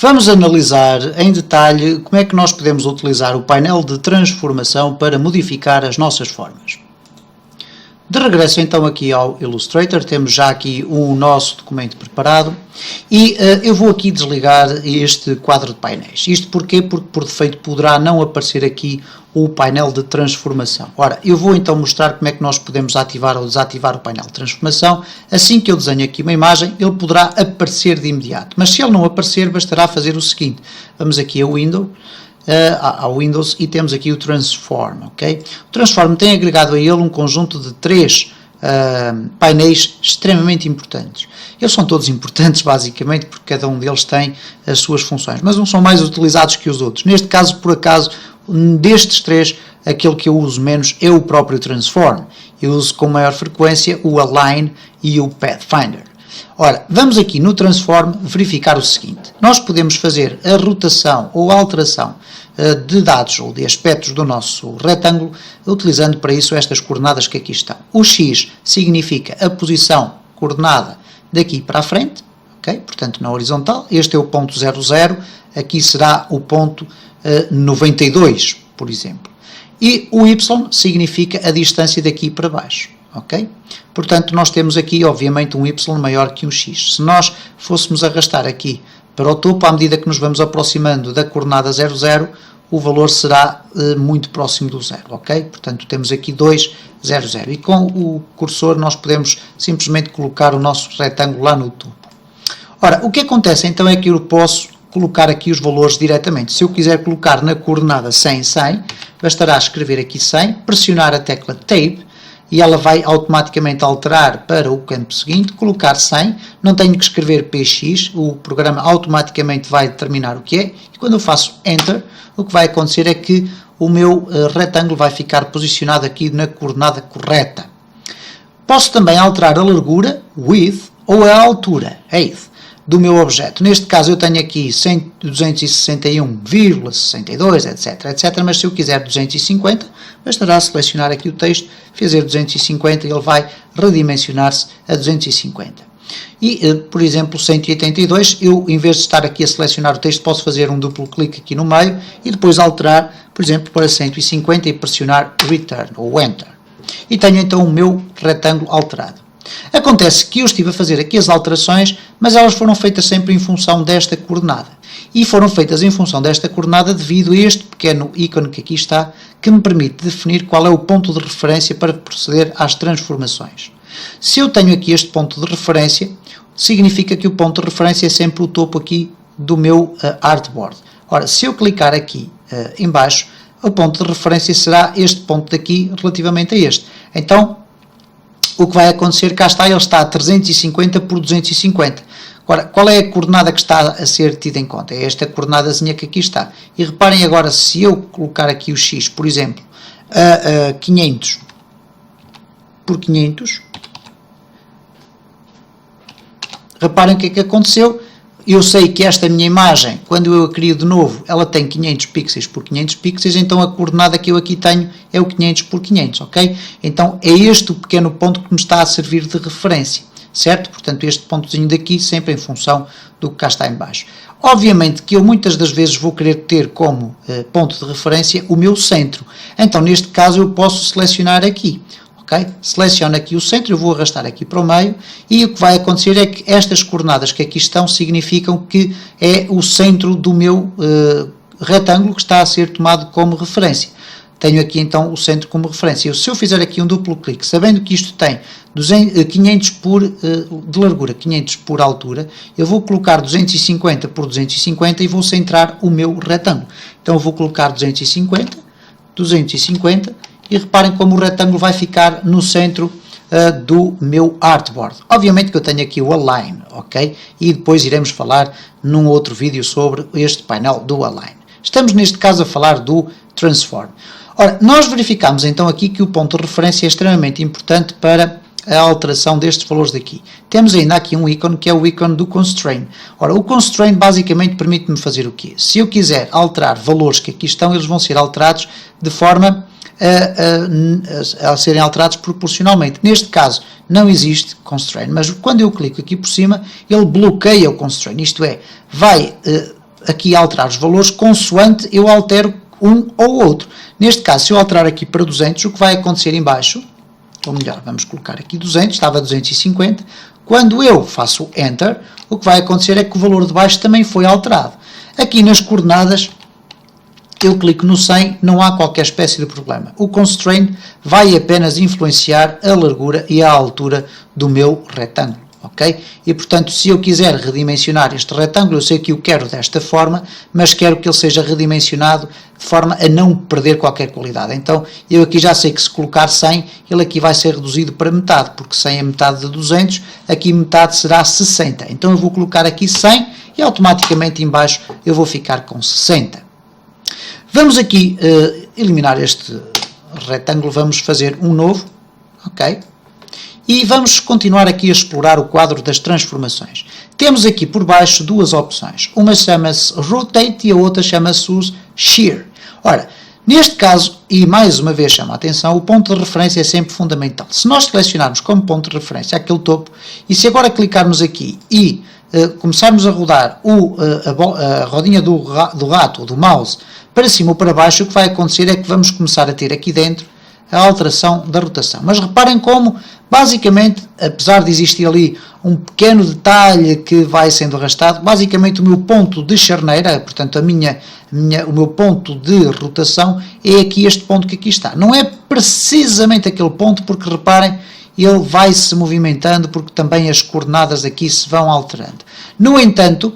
Vamos analisar em detalhe como é que nós podemos utilizar o painel de transformação para modificar as nossas formas. De regresso então aqui ao Illustrator, temos já aqui o nosso documento preparado e eu vou aqui desligar este quadro de painéis. Isto porquê? Porque por defeito poderá não aparecer aqui o painel de transformação. Ora, eu vou então mostrar como é que nós podemos ativar ou desativar o painel de transformação. Assim que eu desenho aqui uma imagem, ele poderá aparecer de imediato. Mas se ele não aparecer, bastará fazer o seguinte. Vamos aqui ao Windows e temos aqui o Transform, ok? O Transform tem agregado a ele um conjunto de 3 painéis extremamente importantes. Eles são todos importantes basicamente porque cada um deles tem as suas funções, mas uns são mais utilizados que os outros. Neste caso, por acaso, destes 3, aquele que eu uso menos é o próprio Transform. Eu uso com maior frequência o Align e o Pathfinder. Ora, vamos aqui no Transform verificar o seguinte. Nós podemos fazer a rotação ou a alteração de dados ou de aspectos do nosso retângulo utilizando para isso estas coordenadas que aqui estão. O X significa a posição coordenada daqui para a frente, ok? Portanto na horizontal. Este é o ponto 00, aqui será o ponto 92, por exemplo. E o Y significa a distância daqui para baixo. Ok? Portanto, nós temos aqui, obviamente, um Y maior que um X. Se nós fôssemos arrastar aqui para o topo, à medida que nos vamos aproximando da coordenada 00, o valor será muito próximo do zero, ok? Portanto, temos aqui 2, 0, 0. E com o cursor nós podemos simplesmente colocar o nosso retângulo lá no topo. Ora, o que acontece então é que eu posso colocar aqui os valores diretamente. Se eu quiser colocar na coordenada 100, 100, bastará escrever aqui 100, pressionar a tecla Tab, e ela vai automaticamente alterar para o campo seguinte, colocar 100, não tenho que escrever PX, o programa automaticamente vai determinar o que é, e quando eu faço Enter, o que vai acontecer é que o meu retângulo vai ficar posicionado aqui na coordenada correta. Posso também alterar a largura, Width, ou a altura, Height, do meu objeto. Neste caso eu tenho aqui 261,62, etc, etc, mas se eu quiser 250, bastará selecionar aqui o texto, fazer 250 e ele vai redimensionar-se a 250. E, por exemplo, 182, eu em vez de estar aqui a selecionar o texto, posso fazer um duplo clique aqui no meio e depois alterar, por exemplo, para 150 e pressionar Return ou Enter. E tenho então o meu retângulo alterado. Acontece que eu estive a fazer aqui as alterações, mas elas foram feitas sempre em função desta coordenada. E foram feitas em função desta coordenada devido a este pequeno ícone que aqui está, que me permite definir qual é o ponto de referência para proceder às transformações. Se eu tenho aqui este ponto de referência, significa que o ponto de referência é sempre o topo aqui do meu artboard. Ora, se eu clicar aqui em baixo, o ponto de referência será este ponto daqui relativamente a este. Então, o que vai acontecer, cá está, ele está a 350 por 250. Agora, qual é a coordenada que está a ser tida em conta? É esta coordenadazinha que aqui está. E reparem agora, se eu colocar aqui o X, por exemplo, a 500 por 500, reparem o que é que aconteceu. Eu sei que esta minha imagem, quando eu a crio de novo, ela tem 500 pixels por 500 pixels, então a coordenada que eu aqui tenho é o 500 por 500, ok? Então é este o pequeno ponto que me está a servir de referência, certo? Portanto, este pontozinho daqui sempre em função do que cá está em baixo. Obviamente que eu muitas das vezes vou querer ter como ponto de referência o meu centro. Então, neste caso, eu posso selecionar aqui. Okay? Seleciono aqui o centro, eu vou arrastar aqui para o meio e o que vai acontecer é que estas coordenadas que aqui estão significam que é o centro do meu retângulo que está a ser tomado como referência. Tenho aqui então o centro como referência. Se eu fizer aqui um duplo clique, sabendo que isto tem 500 de largura, 500 por altura, eu vou colocar 250 por 250 e vou centrar o meu retângulo. Então eu vou colocar 250, 250, e reparem como o retângulo vai ficar no centro do meu artboard. Obviamente que eu tenho aqui o Align, ok? E depois iremos falar num outro vídeo sobre este painel do Align. Estamos neste caso a falar do Transform. Ora, nós verificamos então aqui que o ponto de referência é extremamente importante para a alteração destes valores daqui. Temos ainda aqui um ícone que é o ícone do Constraint. Ora, o Constraint basicamente permite-me fazer o quê? Se eu quiser alterar valores que aqui estão, eles vão ser alterados de forma a serem alterados proporcionalmente. Neste caso não existe constraint, mas quando eu clico aqui por cima, ele bloqueia o constraint, isto é, vai aqui alterar os valores consoante eu altero um ou outro. Neste caso, se eu alterar aqui para 200, o que vai acontecer em baixo, ou melhor, vamos colocar aqui 200, estava 250, quando eu faço Enter, o que vai acontecer é que o valor de baixo também foi alterado. Aqui nas coordenadas, eu clico no 100, não há qualquer espécie de problema. O Constraint vai apenas influenciar a largura e a altura do meu retângulo. Ok? E portanto, se eu quiser redimensionar este retângulo, eu sei que o quero desta forma, mas quero que ele seja redimensionado de forma a não perder qualquer qualidade. Então, eu aqui já sei que se colocar 100, ele aqui vai ser reduzido para metade, porque 100 é metade de 200, aqui metade será 60. Então, eu vou colocar aqui 100 e automaticamente em baixo eu vou ficar com 60. Vamos aqui eliminar este retângulo, vamos fazer um novo, ok? E vamos continuar aqui a explorar o quadro das transformações. Temos aqui por baixo duas opções. Uma chama-se Rotate e a outra chama-se Shear. Ora, neste caso, e mais uma vez chama a atenção, o ponto de referência é sempre fundamental. Se nós selecionarmos como ponto de referência aquele topo, e se agora clicarmos aqui e começarmos a rodar a rodinha do rato, do mouse, para cima ou para baixo, o que vai acontecer é que vamos começar a ter aqui dentro a alteração da rotação. Mas reparem como, basicamente, apesar de existir ali um pequeno detalhe que vai sendo arrastado, basicamente o meu ponto de charneira, portanto o meu ponto de rotação é aqui este ponto que aqui está. Não é precisamente aquele ponto, porque reparem, ele vai se movimentando porque também as coordenadas aqui se vão alterando. No entanto,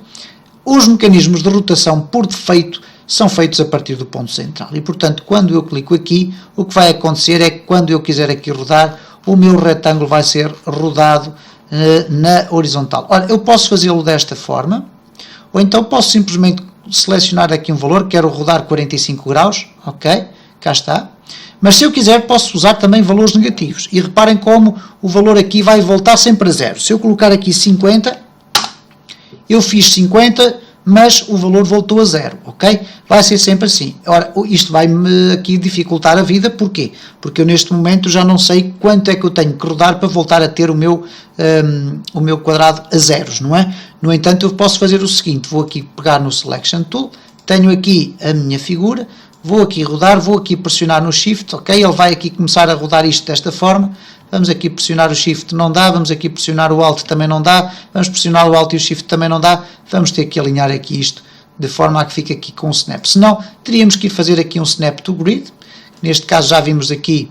os mecanismos de rotação por defeito são feitos a partir do ponto central e, portanto, quando eu clico aqui, o que vai acontecer é que quando eu quiser aqui rodar, o meu retângulo vai ser rodado na horizontal. Ora, eu posso fazê-lo desta forma, ou então posso simplesmente selecionar aqui um valor, quero rodar 45 graus, ok, cá está. Mas se eu quiser, posso usar também valores negativos. E reparem como o valor aqui vai voltar sempre a zero. Se eu colocar aqui 50, eu fiz 50, mas o valor voltou a zero, ok? Vai ser sempre assim. Ora, isto vai-me aqui dificultar a vida, porquê? Porque eu neste momento já não sei quanto é que eu tenho que rodar para voltar a ter o meu quadrado a zeros, não é? No entanto, eu posso fazer o seguinte, vou aqui pegar no Selection Tool, tenho aqui a minha figura, vou aqui rodar, vou aqui pressionar no Shift, ok? Ele vai aqui começar a rodar isto desta forma. Vamos aqui pressionar o Shift, não dá. Vamos aqui pressionar o Alt, também não dá. Vamos pressionar o Alt e o Shift, também não dá. Vamos ter que alinhar aqui isto de forma a que fique aqui com um snap. Senão, teríamos que ir fazer aqui um Snap to Grid. Neste caso, já vimos aqui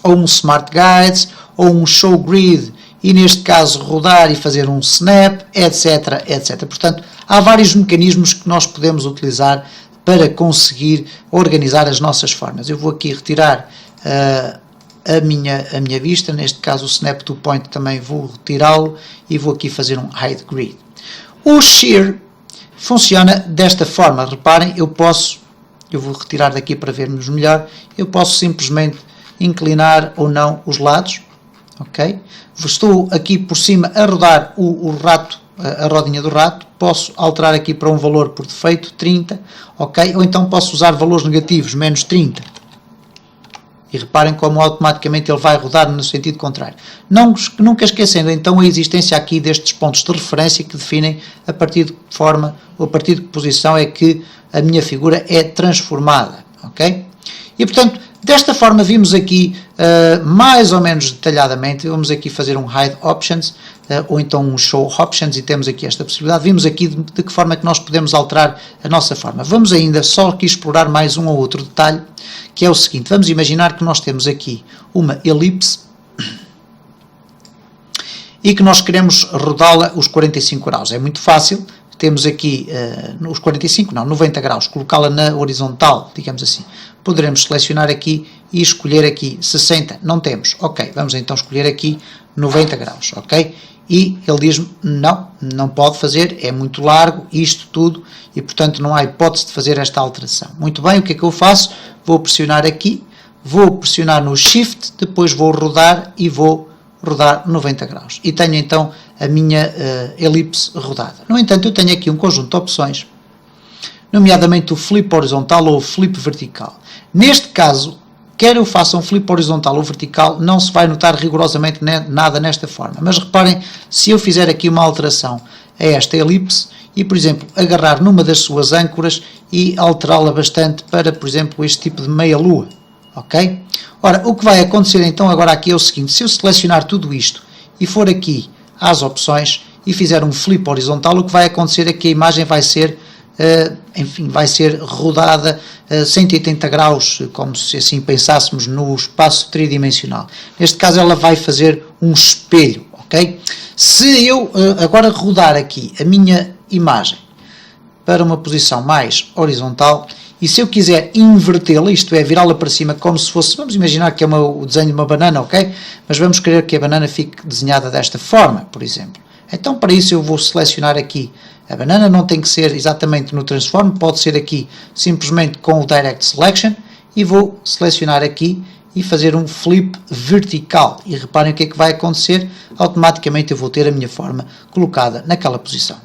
ou um Smart Guides, ou um Show Grid, e neste caso, rodar e fazer um Snap, etc, etc. Portanto, há vários mecanismos que nós podemos utilizar para conseguir organizar as nossas formas. Eu vou aqui retirar a minha vista, neste caso o Snap to Point também vou retirá-lo e vou aqui fazer um Hide Grid. O Shear funciona desta forma, reparem, eu vou retirar daqui para vermos melhor, eu posso simplesmente inclinar ou não os lados, ok? Estou aqui por cima a rodar o rato, a rodinha do rato, posso alterar aqui para um valor por defeito, 30, ok? Ou então posso usar valores negativos, menos 30. E reparem como automaticamente ele vai rodar no sentido contrário. Nunca esquecendo então a existência aqui destes pontos de referência que definem a partir de que forma ou a partir de que posição é que a minha figura é transformada, ok? E portanto, desta forma vimos aqui mais ou menos detalhadamente, vamos aqui fazer um Hide Options, ou então um Show Options, e temos aqui esta possibilidade. Vimos aqui de que forma é que nós podemos alterar a nossa forma. Vamos ainda só aqui explorar mais um ou outro detalhe, que é o seguinte, vamos imaginar que nós temos aqui uma elipse e que nós queremos rodá-la os 45 graus. É muito fácil, temos aqui os 45, não, 90 graus, colocá-la na horizontal, digamos assim. Poderemos selecionar aqui e escolher aqui 60, não temos, ok, vamos então escolher aqui 90 graus, ok? E ele diz-me, não pode fazer, é muito largo, isto tudo, e portanto não há hipótese de fazer esta alteração. Muito bem, o que é que eu faço? Vou pressionar aqui, vou pressionar no Shift, depois vou rodar e vou rodar 90 graus. E tenho então a minha elipse rodada. No entanto, eu tenho aqui um conjunto de opções, nomeadamente o flip horizontal ou o flip vertical. Neste caso, quer eu faça um flip horizontal ou vertical, não se vai notar rigorosamente nada nesta forma. Mas reparem, se eu fizer aqui uma alteração a esta elipse e, por exemplo, agarrar numa das suas âncoras e alterá-la bastante para, por exemplo, este tipo de meia-lua. Ok? Ora, o que vai acontecer então agora aqui é o seguinte: se eu selecionar tudo isto e for aqui às opções e fizer um flip horizontal, o que vai acontecer é que a imagem vai ser, enfim, vai ser rodada 180 graus, como se assim pensássemos no espaço tridimensional. Neste caso ela vai fazer um espelho, ok? Se eu agora rodar aqui a minha imagem para uma posição mais horizontal, e se eu quiser invertê-la, isto é, virá-la para cima como se fosse, vamos imaginar que é o desenho de uma banana, ok? Mas vamos querer que a banana fique desenhada desta forma, por exemplo. Então, para isso eu vou selecionar aqui a banana, não tem que ser exatamente no Transform, pode ser aqui simplesmente com o Direct Selection, e vou selecionar aqui e fazer um flip vertical. E reparem o que é que vai acontecer, automaticamente eu vou ter a minha forma colocada naquela posição.